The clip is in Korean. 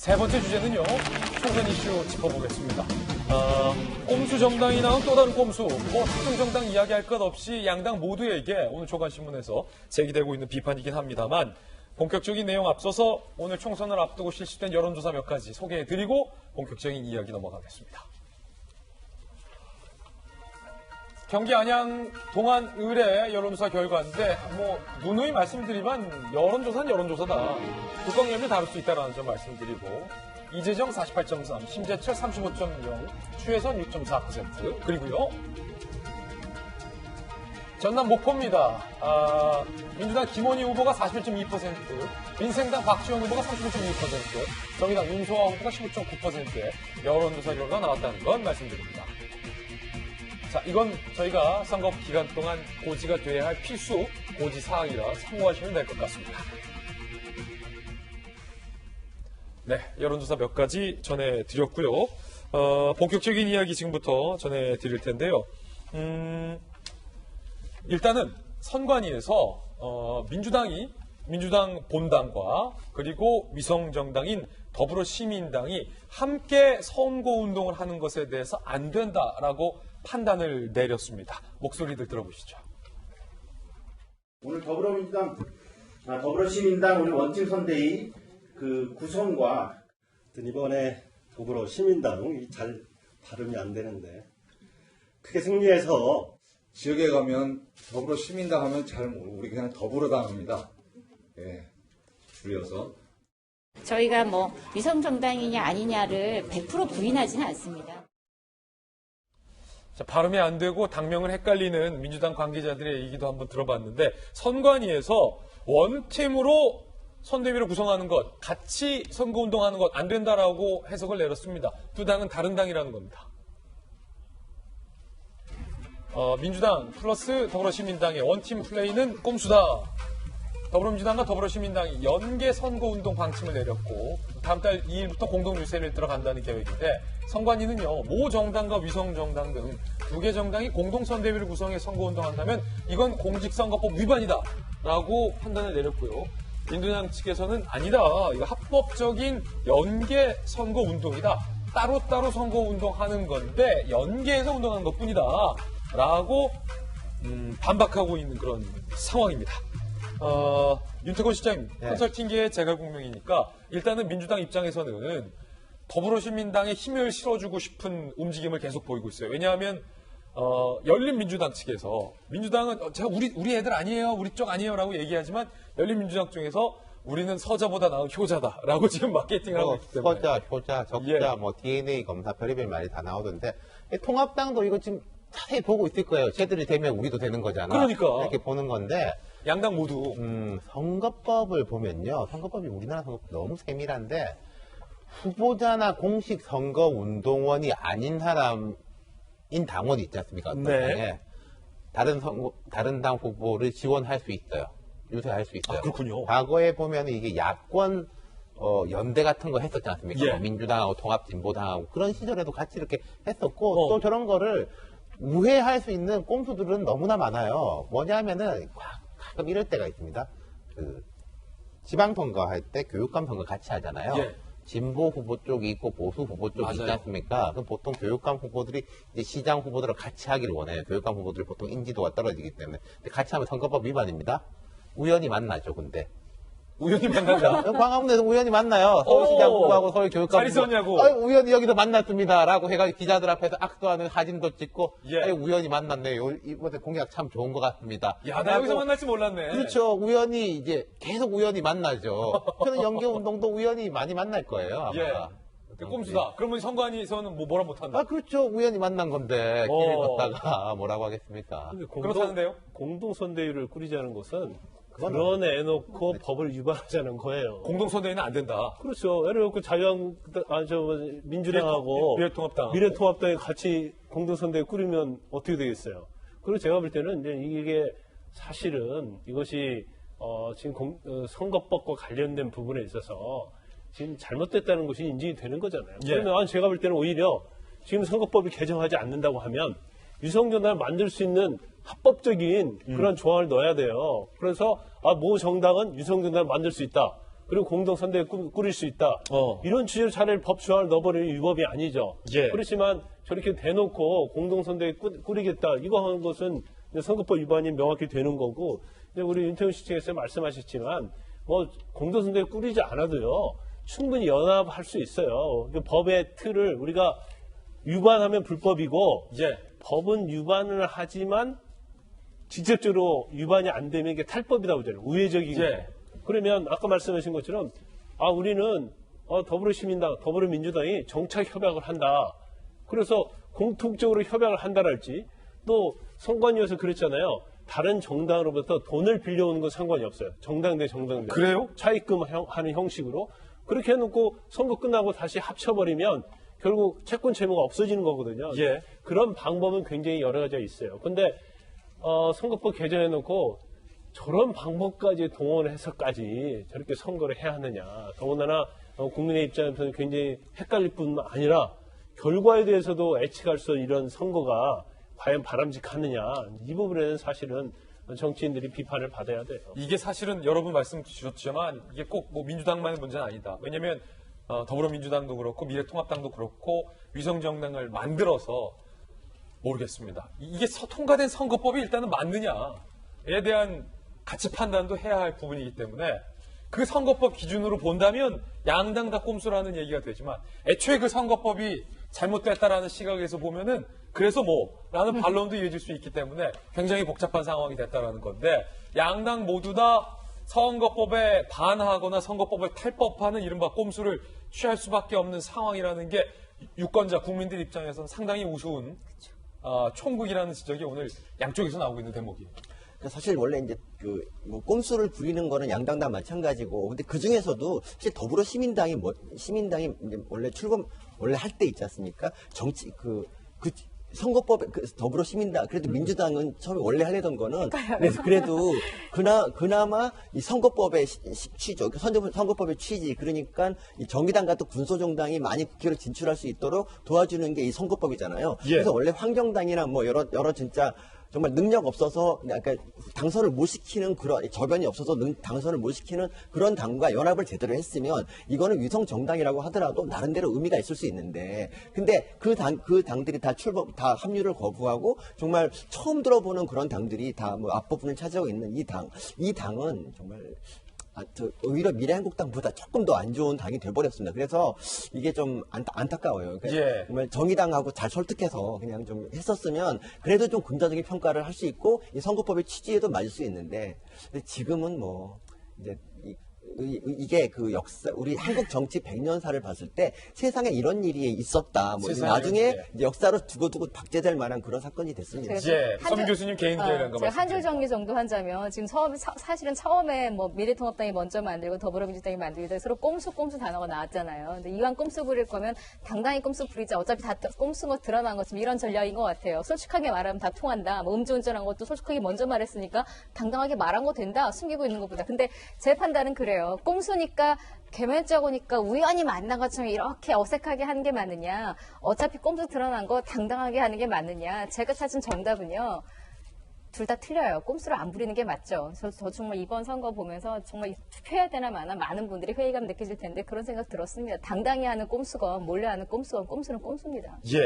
세 번째 주제는요, 총선 이슈 짚어보겠습니다. 꼼수 정당이 나온 또 다른 꼼수, 특정 정당 이야기할 것 없이 양당 모두에게 오늘 조간신문에서 제기되고 있는 비판이긴 합니다만, 본격적인 내용 앞서서 오늘 총선을 앞두고 실시된 여론조사 몇 가지 소개해드리고 본격적인 이야기 넘어가겠습니다. 경기 안양 동안 의뢰 여론조사 결과인데 누누이 말씀드리면 여론조사는 여론조사다. 뚜껑열면 다를 수 있다는 점 말씀드리고 이재정 48.3, 심재철 35.0, 추혜선 6.4% 그리고요 전남 목포입니다. 민주당 김원희 후보가 41.2%, 민생당 박지원 후보가 31.2%, 정의당 윤소아 후보가 15.9%의 여론조사 결과가 나왔다는 건 말씀드립니다. 자, 이건 저희가 선거 기간 동안 고지가 돼야 할 필수 고지 사항이라 참고하시면 될 것 같습니다. 네, 여론조사 몇 가지 전해드렸고요. 본격적인 이야기 지금부터 전해드릴 텐데요. 일단은 선관위에서 민주당 본당과 그리고 위성정당인 더불어시민당이 함께 선거운동을 하는 것에 대해서 안 된다라고 판단을 내렸습니다. 목소리들 들어보시죠. 오늘 더불어시민당 오늘 원팀 선대위 그 구성과 이번에 더불어시민당이 잘 발음이 안 되는데 크게 승리해서 지역에 가면 더불어시민당 하면 잘 모르고 우리 그냥 더불어당합니다. 예, 줄여서. 저희가 위성정당이냐 아니냐를 100% 부인하지는 않습니다. 자, 발음이 안 되고 당명을 헷갈리는 민주당 관계자들의 얘기도 한번 들어봤는데 선관위에서 원팀으로 선대위를 구성하는 것, 같이 선거운동하는 것 안 된다라고 해석을 내렸습니다. 두 당은 다른 당이라는 겁니다. 민주당 플러스 더불어시민당의 원팀 플레이는 꼼수다. 더불어민주당과 더불어시민당이 연계 선거운동 방침을 내렸고 다음 달 2일부터 공동유세를 들어간다는 계획인데 선관위는요, 모 정당과 위성정당 등 두 개 정당이 공동선대위를 구성해 선거운동한다면 이건 공직선거법 위반이다라고 판단을 내렸고요. 민주당 측에서는 아니다. 이거 합법적인 연계 선거운동이다. 따로따로 선거운동하는 건데 연계해서 운동하는 것뿐이다. 라고 반박하고 있는 그런 상황입니다. 윤태권 시장님, 컨설팅계의 재갈공명이니까 일단은 민주당 입장에서는 더불어시민당에 힘을 실어주고 싶은 움직임을 계속 보이고 있어요. 왜냐하면 열린민주당 측에서 민주당은 제가 우리 애들 아니에요, 우리 쪽 아니에요라고 얘기하지만 열린민주당 쪽에서 우리는 서자보다 나은 효자다라고 지금 마케팅을 하고 있기 때문에 서자, 효자, 적자, DNA 검사 별의별 말이 다 나오던데 통합당도 이거 지금 자세히 보고 있을 거예요. 쟤들이 되면 우리도 되는 거잖아. 그러니까 이렇게 보는 건데 양당 모두 선거법을 보면요, 선거법이 우리나라 선거법 너무 세밀한데 후보자나 공식 선거운동원이 아닌 사람인 당원이 있지 않습니까? 어떤 당에 다른 당 후보를 지원할 수 있어요. 유세할 수 있어요. 그렇군요. 과거에 보면 이게 야권 연대 같은 거 했었지 않습니까? 예. 민주당하고 통합진보당하고 그런 시절에도 같이 이렇게 했었고 또 저런 거를 우회할 수 있는 꼼수들은 너무나 많아요. 뭐냐면은 가끔 이럴 때가 있습니다. 그 지방선거 할 때 교육감 선거 같이 하잖아요. 예. 진보 후보 쪽이 있고 보수 후보 쪽이 있지 않습니까? 그럼 보통 교육감 후보들이 이제 시장 후보들을 같이 하기를 원해요. 교육감 후보들이 보통 인지도가 떨어지기 때문에. 근데 같이 하면 선거법 위반입니다. 우연히 만나죠, 근데. 우연히 만난다. 광화문에서 우연히 만나요. 서울시장 후보하고 서울교육감 잘 있었냐고. 우연히 여기서 만났습니다. 라고 해가지고 기자들 앞에서 악수하는 사진도 찍고 예. 우연히 만났네요. 이번에 공약 참 좋은 것 같습니다. 야, 나 여기서 만날 줄 몰랐네. 그렇죠. 우연히 이제 계속 우연히 만나죠. 저는 연계운동도 우연히 많이 만날 거예요. 아마. 예. 꼼수다. 그러면 선관위에서는 뭐라 못한다. 그렇죠. 우연히 만난 건데 길을 걷다가 뭐라고 하겠습니까? 그렇다는데요? 공동선대위를 꾸리자는 것은 드러내놓고 법을 위반하자는 거예요. 공동선대위는 안 된다. 그렇죠. 예를 들어 민주당하고 미래통합당이 같이 공동선대위 꾸리면 어떻게 되겠어요? 그리고 제가 볼 때는 이제 이게 사실은 이것이 지금 선거법과 관련된 부분에 있어서 지금 잘못됐다는 것이 인정이 되는 거잖아요. 예. 그러면 제가 볼 때는 오히려 지금 선거법이 개정하지 않는다고 하면 위성정당을 만들 수 있는 합법적인 그런 조항을 넣어야 돼요. 그래서 모 정당은 위성정당을 만들 수 있다. 그리고 공동선대위 꾸릴 수 있다. 이런 취지로 차라리 법 조항을 넣어버리는 위법이 아니죠. 예. 그렇지만 저렇게 대놓고 공동선대위 꾸리겠다. 이거 하는 것은 선거법 위반이 명확히 되는 거고, 이제 우리 윤태훈 시청에서 말씀하셨지만 뭐 공동선대위 꾸리지 않아도요 충분히 연합할 수 있어요. 그 법의 틀을 우리가 위반하면 불법이고, 예. 법은 위반을 하지만 직접적으로 위반이 안 되면 이게 탈법이라고 하잖아요. 우회적인 예. 거. 그러면 아까 말씀하신 것처럼 우리는 더불어시민당, 더불어민주당이 정착 협약을 한다. 그래서 공통적으로 협약을 한다랄지, 또 선관위에서 그랬잖아요. 다른 정당으로부터 돈을 빌려오는 건 상관이 없어요. 정당 대 정당 대. 그래요? 차입금 하는 형식으로. 그렇게 해놓고 선거 끝나고 다시 합쳐버리면 결국 채권 채무가 없어지는 거거든요. 예. 그런 방법은 굉장히 여러 가지가 있어요. 근데 선거법 개정해놓고 저런 방법까지 동원해서까지 저렇게 선거를 해야 하느냐. 더군다나 국민의 입장에서는 굉장히 헷갈릴 뿐만 아니라 결과에 대해서도 예측할 수 있는 이런 선거가 과연 바람직하느냐. 이 부분에는 사실은 정치인들이 비판을 받아야 돼요. 이게 사실은 여러분 말씀 주셨지만 이게 꼭 뭐 민주당만의 문제는 아니다. 왜냐하면 더불어민주당도 그렇고 미래통합당도 그렇고 위성정당을 만들어서 모르겠습니다. 이게 통과된 선거법이 일단은 맞느냐에 대한 가치 판단도 해야 할 부분이기 때문에 그 선거법 기준으로 본다면 양당 다 꼼수라는 얘기가 되지만 애초에 그 선거법이 잘못됐다라는 시각에서 보면은 그래서 라는 반론도 이어질 수 있기 때문에 굉장히 복잡한 상황이 됐다라는 건데 양당 모두 다 선거법에 반하거나 선거법을 탈법하는 이른바 꼼수를 취할 수밖에 없는 상황이라는 게 유권자 국민들 입장에서는 상당히 우스운 총국이라는 지적이 오늘 양쪽에서 나오고 있는 대목이에요. 사실 원래 이제 뭐 꼼수를 부리는 거는 양당 다 마찬가지고, 근데 그 중에서도 사실 더불어 시민당이 이제 원래 할 때 있지 않습니까? 선거법에 더불어 시민당, 그래도 민주당은 처음에 원래 하려던 거는 그래도 그나마 이 선거법의 취지죠. 선거법의 취지, 그러니까 이 정의당과 또 군소정당이 많이 국회로 진출할 수 있도록 도와주는 게 이 선거법이잖아요. 예. 그래서 원래 환경당이나 뭐 여러 진짜 정말 능력 없어서 그러니까 당선을 못 시키는 그런 저변이 없어서 당선을 못 시키는 그런 당과 연합을 제대로 했으면 이거는 위성 정당이라고 하더라도 나름대로 의미가 있을 수 있는데, 근데 그 당들이 다 합류를 거부하고 정말 처음 들어보는 그런 당들이 다 뭐 앞부분을 차지하고 있는 이 당은 정말 오히려 미래한국당보다 조금 더 안 좋은 당이 돼버렸습니다. 그래서 이게 좀 안타까워요. 그러니까 예. 정말 정의당하고 잘 설득해서 그냥 좀 했었으면 그래도 좀 긍정적인 평가를 할 수 있고 이 선거법의 취지에도 맞을 수 있는데, 근데 지금은 뭐 이제 이게 그 역사, 우리 한국 정치 100년사를 봤을 때 세상에 이런 일이 있었다. 뭐 나중에 이제 역사로 두고두고 박제될 만한 그런 사건이 됐습니다. 예, 선 교수님 개인 기회라는 거 제가 한 줄 말씀드려요. 정리 정도 하자면 지금 사실은 처음에 뭐 미래통합당이 먼저 만들고 더불어민주당이 만들기 때 서로 꼼수 단어가 나왔잖아요. 근데 이왕 꼼수 부릴 거면 당당히 꼼수 부리자. 어차피 다 꼼수 거 드러난 것처럼 이런 전략인 것 같아요. 솔직하게 말하면 다 통한다. 뭐 음주운전한 것도 솔직하게 먼저 말했으니까 당당하게 말한 거 된다. 숨기고 있는 것보다. 근데 제 판단은 그래요. 꼼수니까 개면적으니까 우연히 만난 것처럼 이렇게 어색하게 하는 게 맞느냐, 어차피 꼼수 드러난 거 당당하게 하는 게 맞느냐. 제가 찾은 정답은요, 둘 다 틀려요. 꼼수를 안 부리는 게 맞죠. 저 정말 이번 선거 보면서 정말 투표해야 되나 마나 많은 분들이 회의감 느끼실 텐데 그런 생각 들었습니다. 당당히 하는 꼼수건 몰래 하는 꼼수건 꼼수는 꼼수입니다. 예.